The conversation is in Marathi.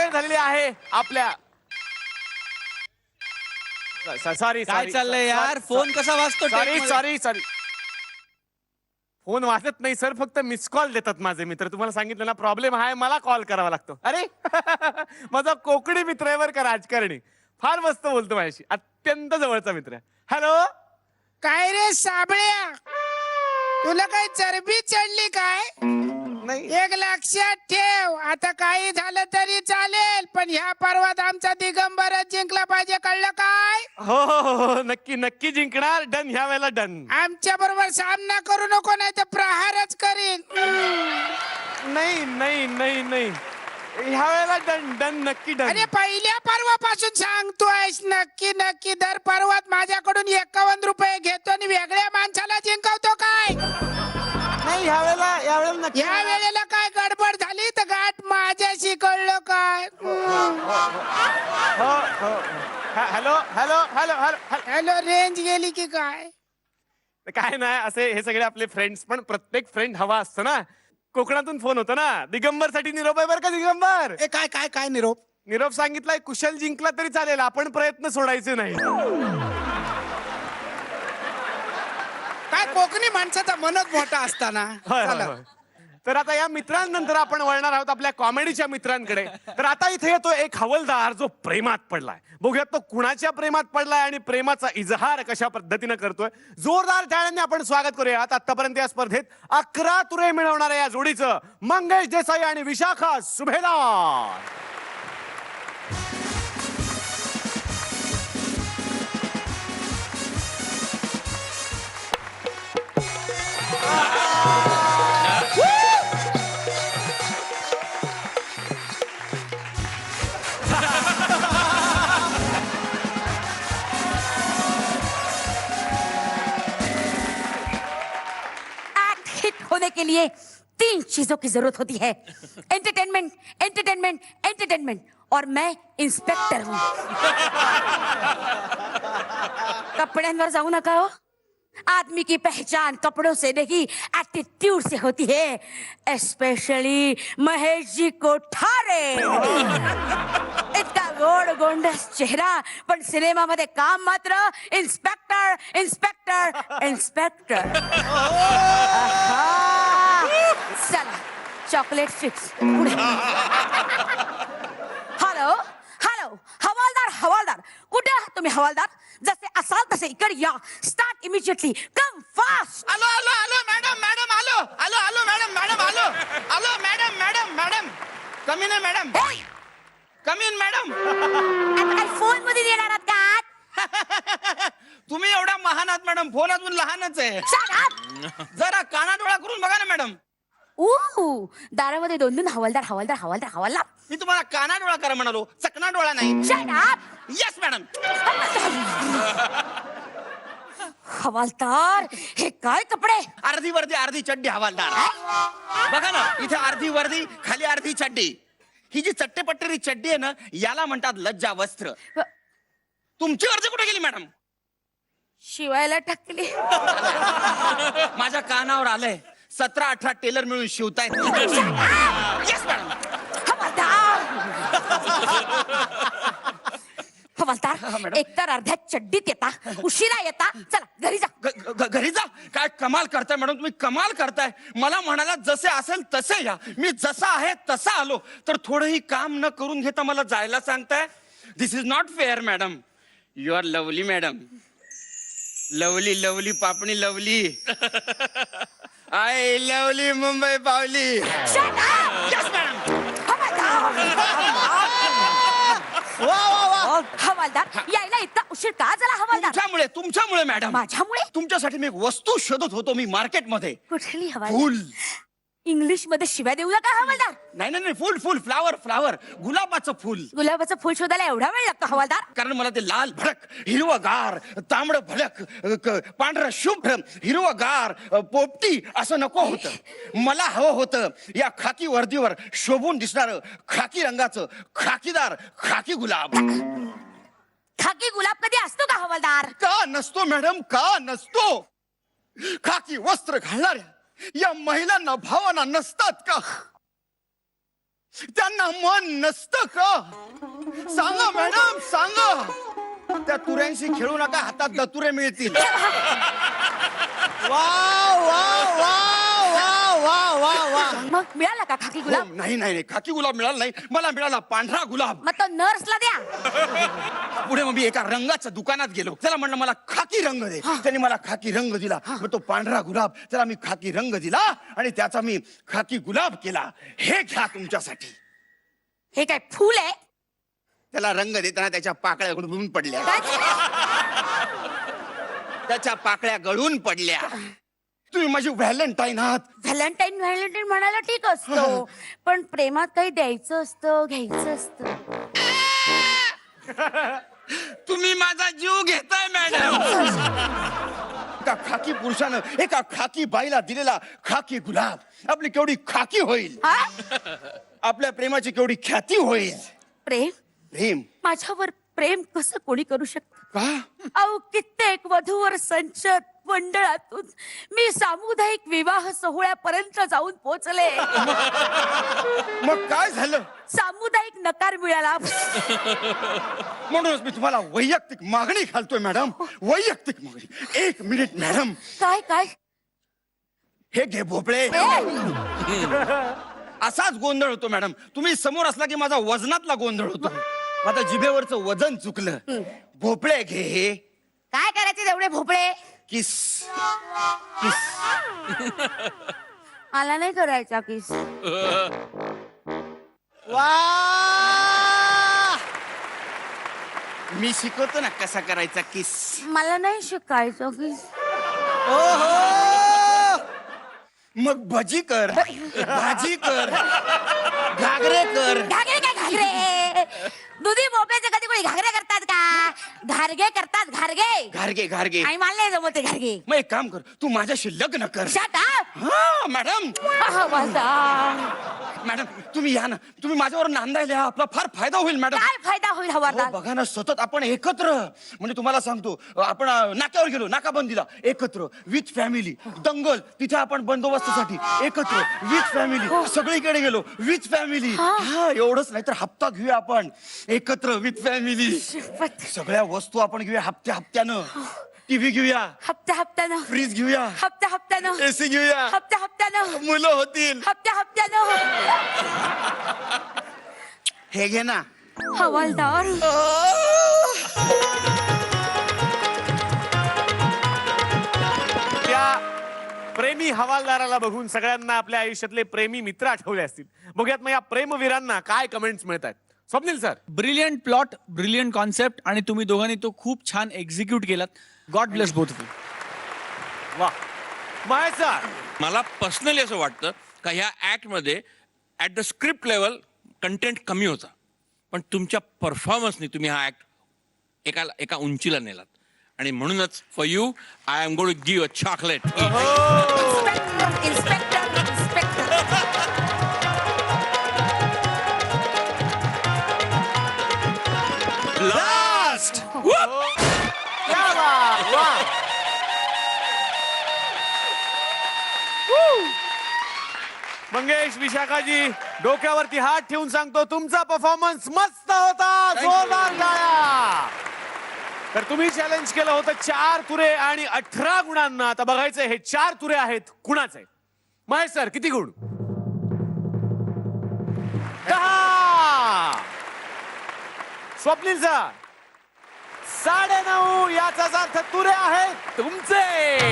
वेळ झालेली आहे आपल्या सॉरी काय चाललंय यार? फोन कसा वाजतो? सॉरी टेकमध्ये? सॉरी सॉरी फोन वाजत नाही सर, फक्त मिस कॉल देतात माझे मित्र. तुम्हाला सांगितलं ना, प्रॉब्लेम आहे, मला कॉल करावा लागतो. अरे माझा कोकणी मित्र आहे बरं का, राजकारणी. फार मस्त बोलतो माझ्याशी, अत्यंत जवळचा मित्र. हॅलो. काय रे साबळ्या, तुला काय चरबी चढली काय? नाही एक लक्षात ठेव, आता काही झालं तरी चालेल, पण ह्या पर्वात आमचा दिगंबरच जिंकला पाहिजे, कळलं काय? हो हो हो हो, नक्की नक्की जिंकणार. डन, ह्या वेळेला डन. आमच्या बरोबर सामना करू नको, नाही तर प्रहारच करीन. नाही नाही नाही नाही, ह्या वेळेला डन डन, नक्की डन. अरे पहिल्या पर्वापासून सांगतोयस, नक्की नक्की दर पर्वात माझ्याकडून 51 रुपये घेतो आणि वेगळ्या माणसाला जिंकवतो काय? नाही ह्या वेळेला नक्की. या वेळेला काय गडबड झाली तर गाठ माझ्याशी, कळलं काय? हो हो. Hello hello hello hello. Hello, range गेली की काय? काय नाही, असे हे सगळे आपले फ्रेंड्स, पण प्रत्येक फ्रेंड हवा असतो ना. कोकणातून फोन होतो ना, दिगंबर साठी निरोप आहे बरं का. दिगंबर, ए काय काय काय निरोप? निरोप सांगितलाय, कुशल जिंकला तरी चालेल, आपण प्रयत्न सोडायचे नाही. काय कोकणी माणसाचा मनच मोठा असताना. होय, होय, चला. होय. तर आता या मित्रांनंतर आपण वळणार आहोत आपल्या कॉमेडीच्या मित्रांकडे. तर आता इथे येतो एक हवलदार जो प्रेमात पडलाय. बघूयात तो कुणाच्या प्रेमात पडलाय आणि प्रेमाचा इजहार कशा पद्धतीनं करतोय. जोरदार टाळ्यांनी आपण स्वागत करूयात. आतापर्यंत या स्पर्धेत 11 तुरे मिळवणाऱ्या या जोडीचं मंगेश देसाई आणि विशाखा सुभेदार. एक्ट हिट होने के लिए 3 चीजों की जरूरत होती है, एंटरटेनमेंट, एंटरटेनमेंट, एंटरटेनमेंट, और मैं इंस्पेक्टर हूं. कपड्यांवर जाऊ नका हो. आदमी की पहचान कपड़ों से नहीं, एटीट्यूड से होती है. स्पेशली महेश जी कोठारे. इतका गोड गोंडस चेहरा, पण सिनेमामध्ये काम मात्र इन्स्पेक्टर इन्स्पेक्टर इन्स्पेक्टर. चला, चॉकलेट फिक्स पुढे. हॅलो हॅलो, हवालदार हवालदार, कुठे आहात तुम्ही हवालदार? जसे असाल तसे इकडे या. Start immediately, come fast. आलो आलो आलो मॅडम मॅडम, आलो आलो आलो मॅडम मॅडम, आलो आलो मॅडम मॅडम मॅडम, कमी नाही मॅडम, कमी मॅडम. आता काय फोन मध्ये येणार आहात का? तुम्ही एवढा महान आहात मॅडम, फोन अजून लहानच आहे. Shut up. जरा कानाडोळा करून बघा ना मॅडम. दारामध्ये 2 हवालदार हवालदार हवालदार हवालदार. मी तुम्हाला कानाडोळा करा म्हणालो, चकना डोळा नाही. Shut up. Yes madam. हवालदार, हे काय कपडे? अर्धी वर्दी अर्धी चड्डी हवालदार. बघा ना, इथे अर्धी वर्दी खाली अर्धी चड्डी. ही जी चट्टेपट्टेरी चड्डी आहे ना, याला म्हणतात लज्जा वस्त्र. तुमची वर्दी कुठे गेली मॅडम? शिवायला टाकली. माझ्या कानावर आलंय, 17-18 टेलर मिळून शिवतायत. Yes madam. हवालदार, मॅडम. हवालदार, एकतर अर्ध्या चड्डीत येता, उशिरा येता. चला घरी जा. घरी जा. काय कमाल करताय मॅडम, तुम्ही कमाल करताय. मला म्हणाला जसे असेल तसे या. मी जसा आहे तसा आलो, तर थोडंही काम न करून घेता मला जायला सांगताय. This is not fair madam. You are lovely madam, lovely lovely पापणी लवली. आय लवली मुंबई पावली. Shut up. Yes, madam. हवालदार, यायला इतका उशीर का झाला हवालदार? तुमच्यामुळे मॅडम. माझ्यामुळे? तुमच्यासाठी मी एक वस्तू शोधत होतो मी मार्केटमध्ये. कुठली हवालदार? फुल. इंग्लिश मध्ये शिव्या देऊ नका हवालदार. नाही नाही नाही, फुल फुल, फ्लावर फ्लावर, गुलाबाचं फुल. गुलाबाचं फुल शोधायला एवढा वेळ लागतो हवालदार? कारण मला ते लाल भडक, हिरवगार, तांबड भडक, पांढरं शुभ्र, हिरवगार, पोपटी असं नको होतं. मला हवं होतं या खाकी वर्दीवर शोभून दिसणारं खाकी रंगाचं खाकीदार खाकी गुलाब. खाकी गुलाब कधी असतो का हवालदार? का नसतो मॅडम, का नसतो? खाकी वस्त्र घालणाऱ्या या महिलांना भावना नसतात का? त्यांना मन नसतं का? सांगा मॅडम, सांगा. त्या तुऱ्यांशी खेळू नका, हातात दतुरे मिळतील. वा वा वा वा वा वा वा. मग मिळाला का खाकी गुलाब? हो, नाही नाही नाही, खाकी गुलाब मिळाला नाही, मला मिळाला पांढरा गुलाब. मग तो नर्सला द्या. पुढे मग मी एका रंगाच्या दुकानात गेलो, त्याला म्हणलं मला खाकी रंग दे. त्यांनी मला खाकी रंग दिला. मग तो पांढरा गुलाब, त्याला मी खाकी रंग दिला आणि त्याचा मी खाकी गुलाब केला. हे घ्या तुमच्यासाठी. हे काय फुल आहे? त्याला रंग देताना त्याच्या पाकळ्या गळून पडल्या. काय? त्याच्या पाकळ्या गळून पडल्या. तुम्ही माझी व्हॅलेंटाईन आहात. व्हॅलेंटाईन व्हॅलेंटाईन म्हणायला ठीक असतो, पण प्रेमात काही द्यायचं असतं, घ्यायचं असतं. तुम्ही माझा जीव घेताय मॅडम. एका खाकी पुरुषानं एका खाकी बाईला दिलेला खाकी गुलाब आपली केवढी खाकी होईल. हा? आपल्या प्रेमाची केवढी ख्याती होईल. प्रेम? प्रेम माझ्यावर प्रेम कसं कोणी करू शकत? का? अहो, कित्येक वधूवर संचत मंडळातून मी सामुदायिक विवाह सोहळ्यापर्यंत जाऊन पोहोचले. मग काय झालं? सामुदायिक नकार मिळाला. म्हणूनच मी तुम्हाला वैयक्तिक मागणी घालतोय मॅडम. वैयक्तिक मागणी. 1 मिनिट मॅडम. काय काय? हे घे भोपळे. असाच गोंधळ होतो मॅडम. तुम्ही समोर असला की माझा वजनातला गोंधळ होतो. माझं जिभेवरचं वजन चुकलं. भोपळे घे. काय करायचे तेवढे भोपळे? किस किस. मला नाही करायचा किस. वा. मी शिकवतो ना कसा करायचा किस. मला नाही शिकायचं किस. ओहो. मग भजी कर, भाजी कर, घागरे कर. घागरे काय घागरे? दुधी भोपळ्याचे कधी कोणी घागरे करतात का? घारगे करतात, घारगे. घारगे घारगे. आणि मला नाही जमत ते घारगे. मग एक काम कर, तू माझ्याशी लग्न कर. Shut up. हा मॅडम. मॅडम तुम्ही या ना. तुम्ही माझ्यावर नांदायला या. आपला फार फायदा होईल मॅडम. काय फायदा होईल हो, हवालदार? बघा ना, सतत आपण एकत्र. म्हणजे तुम्हाला सांगतो, आपण नाक्यावर गेलो, नाकाबंदीला एकत्र विथ फॅमिली. दंगल तिथे आपण बंदोबस्तासाठी एकत्र विथ फॅमिली. सगळीकडे गेलो विथ फॅमिली. हा एवढंच नाही तर हप्ता घेऊया आपण एकत्र विथ फॅमिली. सगळ्या वस्तू आपण घेऊया हप्त्या हप्त्यानं. टीव्ही घेऊया, हप्त्या हप्त्यानं. फ्रीज घेऊया, हप्त्या हप्त्यानं. एसी घेऊया, हप्त्या हप्त्यानं. मुलं होतील. हप्त्या हप्त्यानं. हे घे ना. हवालदार. त्या प्रेमी हवालदाराला बघून सगळ्यांना आपल्या आयुष्यातले प्रेमी मित्र आठवले असतील. बघूयात मग या प्रेमवीरांना काय कमेंट्स मिळत आहेत. Swapnil sir. Brilliant plot, brilliant concept आणि तुम्ही दोघांनी तो खूप छान एक्झिक्यूट केलात. God bless both of you. वा. महेश सर. मला पर्सनली असं वाटतं का ह्या ऍक्ट मध्ये at the script level content कमी होता, पण तुमच्या परफॉर्मन्सनी तुम्ही हा ऍक्ट एका उंचीला नेलात. आणि म्हणूनच for you I am going to give a chocolate. Inspector inspector inspector. Last. Mangesh, विशाखाजी, डोक्यावरती हात ठेवून सांगतो तुमचा परफॉर्मन्स मस्त होता. जोरदार टाळ्या. तर तुम्ही चॅलेंज केलं होतं 4 तुरे आणि 18 गुणांना. आता बघायचं हे 4 तुरे आहेत कुणाचे. महेश सर किती गुण? 10. स्वप्नील सर 9.5. याचाच अर्थ तुरे आहेत तुमचे.